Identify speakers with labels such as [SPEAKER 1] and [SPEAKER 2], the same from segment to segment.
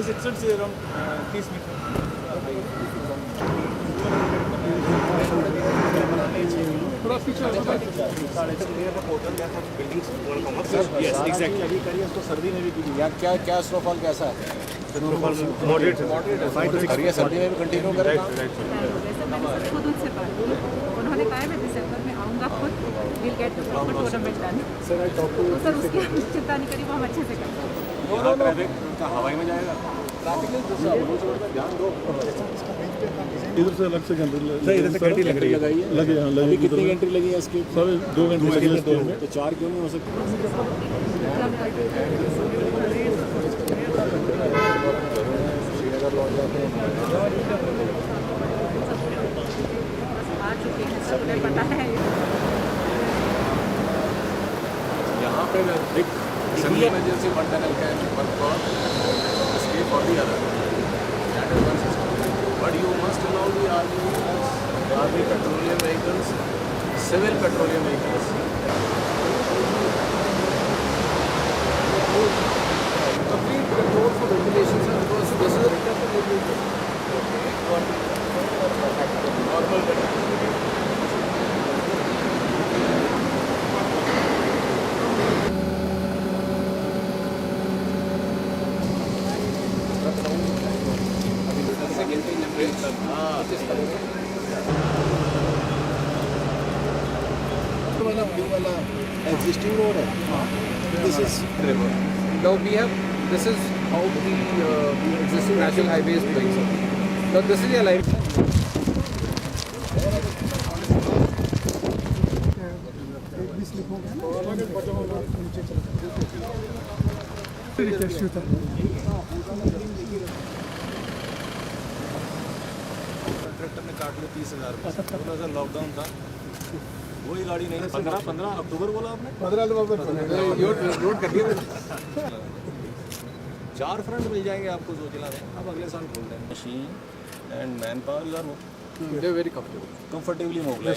[SPEAKER 1] This itself is around 30 meters. Yes, exactly. अभी करिए उसको सर्दी में भी कीजिए।
[SPEAKER 2] यहाँ क्या स्नोफॉल कैसा है?
[SPEAKER 1] Moderate है।
[SPEAKER 2] करिए सर्दी में भी कंटिन्यू करें काम?
[SPEAKER 3] खुद उनसे बात की, उन्होंने कहा मैं दिसंबर में आऊँगा खुद, will get the proper tournament done. Sir उसकी चिंता नहीं करी, वो हम अच्छे से करेंगे।
[SPEAKER 2] हवाई में जाएगा ध्यान दो।
[SPEAKER 4] इधर से अलग से घंटे
[SPEAKER 1] इधर से घंटी लग रही है।
[SPEAKER 4] लगे यहाँ
[SPEAKER 2] अभी
[SPEAKER 4] लगे
[SPEAKER 2] कितनी घंटे लगी है इसकी?
[SPEAKER 4] सर 2 घंटे लगे हैं स्टोर में।
[SPEAKER 2] तो 4 क्यों नहीं हो सकती? श्रीनगर लौट जाते हैं।
[SPEAKER 3] आ चुके हैं, सबको पता है।
[SPEAKER 2] यहाँ पे big single emergency one tunnel can work for escape or the other. That is one system. But you must allow the army petroleum vehicles, civil petroleum vehicles. Complete control for ventilation, sir, because this is a normal ventilation. Existing road है. This is river.
[SPEAKER 5] Now we have, this is how the existing national highway is going. So now this is a line.
[SPEAKER 1] Contractor ने काट लिया 30,000 रुपये। Lockdown था, वही गाड़ी नहीं। 15 अक्टूबर बोला आपने?
[SPEAKER 2] 15 अक्टूबर
[SPEAKER 5] रोड कर दिया
[SPEAKER 1] 4 फ्रंट मिल जाएंगे आपको जो जिला में। अब अगले साल खोल दें। Machine and man power are
[SPEAKER 5] they are very comfortable.
[SPEAKER 1] Comfortably mobilise.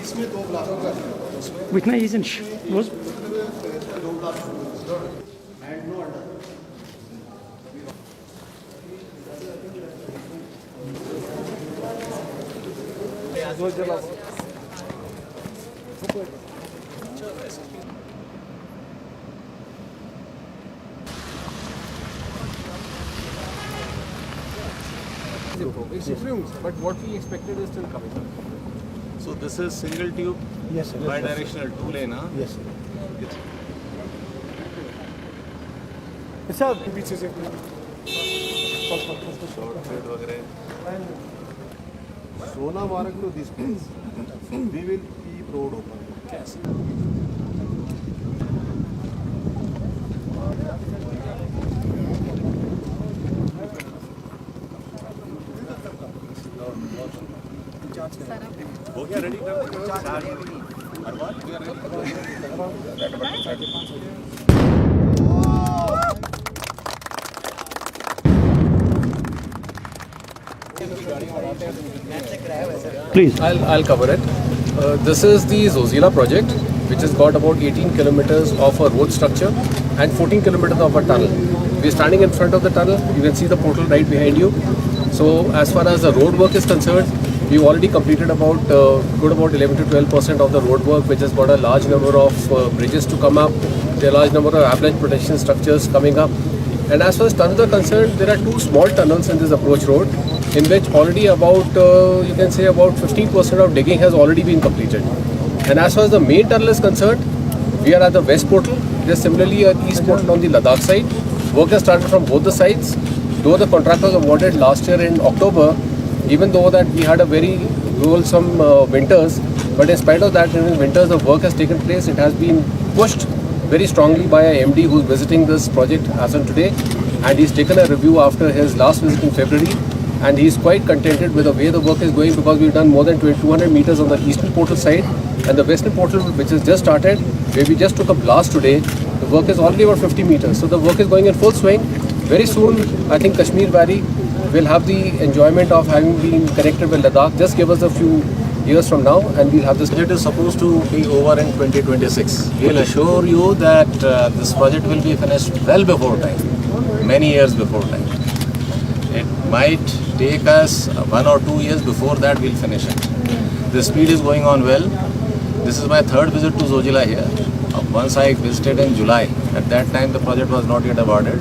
[SPEAKER 2] इसमें 2 block
[SPEAKER 6] With my isn't was
[SPEAKER 5] It's improved, but what we expected is still coming up.
[SPEAKER 1] So this is single tube,
[SPEAKER 4] Yes, sir.
[SPEAKER 1] bi-directional 2-lane, huh?
[SPEAKER 4] Yes, sir.
[SPEAKER 6] अच्छा पीछे से
[SPEAKER 1] Short trade वगैरह।
[SPEAKER 2] Sonamarg to this place. We will keep road open.
[SPEAKER 1] Yes. हो गया ready कर दो। हर बार we are
[SPEAKER 6] please.
[SPEAKER 5] I'll cover it. This is the Zozila project, which has got about 18 kilometers of a road structure and 14 kilometers of a tunnel. We are standing in front of the tunnel. You can see the portal right behind you. So as far as the road work is concerned, we've already completed about good about 11 to 12% of the road work, which has got a large number of bridges to come up. There are a large number of avalanche protection structures coming up. And as far as tunnels are concerned, there are 2 small tunnels in this approach road, in which already about, you can say about 15% of digging has already been completed. And as far as the main tunnel is concerned, we are at the west portal. There is similarly an east portal on the Ladakh side. Work has started from both the sides. Though the contract was awarded last year in October, even though that we had a very wholesome winters, but in spite of that, in the winters the work has taken place. It has been pushed very strongly by a MD who is visiting this project as on today, and he's taken a review after his last visit in February, and he's quite contented with the way the work is going, because we've done more than 200 meters on the eastern portal side, and the western portal, which has just started, where we just took a blast today, the work is already about 50 meters. So the work is going in full swing. Very soon, I think Kashmir Valley will have the enjoyment of having been connected with Ladakh. Just give us a few years from now, and we'll have this.
[SPEAKER 2] Project is supposed to be over in 2026. We'll assure you that this project will be finished well before time, many years before time. It might take us 1 or 2 years before that we'll finish it. The speed is going on well. This is my third visit to Zojila here. Once I visited in July. At that time the project was not yet awarded.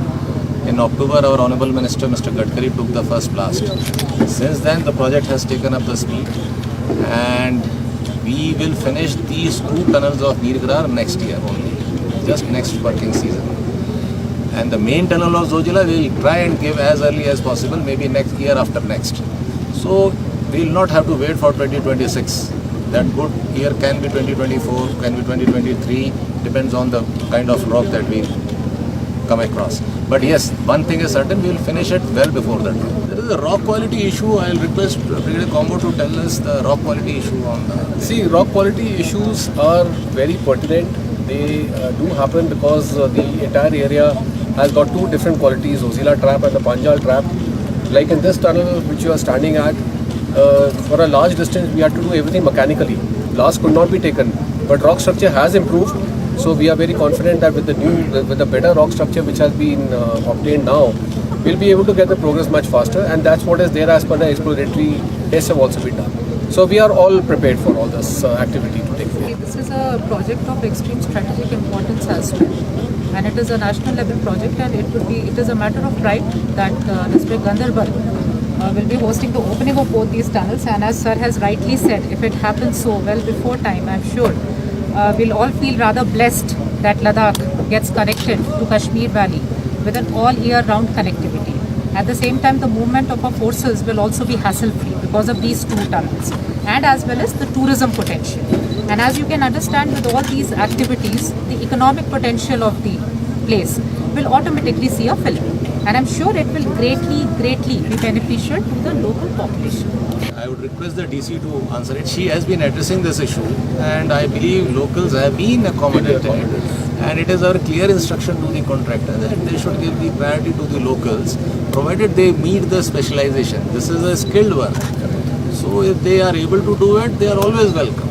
[SPEAKER 2] In October our Honourable Minister Mr. Gadkari took the first blast. Since then the project has taken up the speed and we will finish these 2 tunnels of Neergrar next year only, just next working season. And the main tunnel of Zojila we will try and give as early as possible, maybe next year after next. So we will not have to wait for 2026. That good year can be 2024, can be 2023, depends on the kind of rock that we come across. But yes, one thing is certain, we will finish it well before that. There is a rock quality issue. I will request Brigadier Combo to tell us the rock quality issue on the...
[SPEAKER 5] See, rock quality issues are very pertinent. They do happen because the entire area has got 2 different qualities, Zojila trap and the Panjal trap. Like in this tunnel which you are standing at, for a large distance we had to do everything mechanically. Glass could not be taken, but rock structure has improved. So we are very confident that with the better rock structure which has been obtained now, we'll be able to get the progress much faster, and that's what is there as per the exploratory tests have also been done. So we are all prepared for all this activity to take place.
[SPEAKER 3] This is a project of extreme strategic importance as well, and it is a national level project, and it is a matter of pride that District Ganderbal will be hosting the opening of both these tunnels. And as sir has rightly said, if it happens so well before time, I'm sure we'll all feel rather blessed that Ladakh gets connected to Kashmir Valley with an all year round connectivity. At the same time, the movement of our forces will also be hassle-free because of these 2 tunnels, and as well as the tourism potential. And as you can understand, with all these activities, the economic potential of the place will automatically see a fillip. And I'm sure it will greatly be beneficial to the local population.
[SPEAKER 2] I would request the DC to answer it. She has been addressing this issue and I believe locals have been accommodated. And it is our clear instruction to the contractor that they should give the priority to the locals, provided they meet the specialization. This is a skilled work. So if they are able to do it, they are always welcome.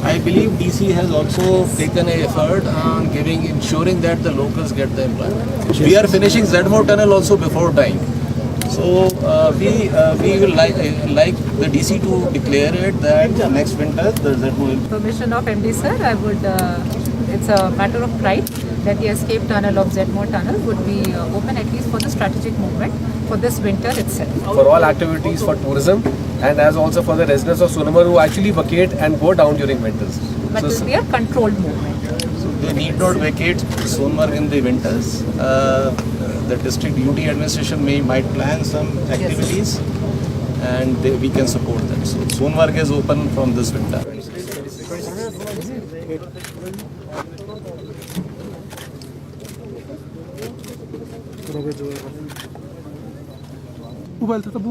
[SPEAKER 2] I believe DC has also taken an effort on ensuring that the locals get the employment. We are finishing Zedmore tunnel also before time. So we will like the DC to declare it that next winter the Zedmore.
[SPEAKER 3] Permission of MD sir, I would. It's a matter of pride that the escape tunnel of Zedmore tunnel would be open at least for the strategic movement for this winter itself.
[SPEAKER 5] For all activities for tourism and as also for the residents of Sonmarg who actually vacate and go down during winters.
[SPEAKER 3] But it will be a controlled movement.
[SPEAKER 2] So they need not vacate Sonmarg in the winters. The district UT administration might plan some activities and we can support them. So Sonmarg is open from this winter.
[SPEAKER 6] Mobail था तब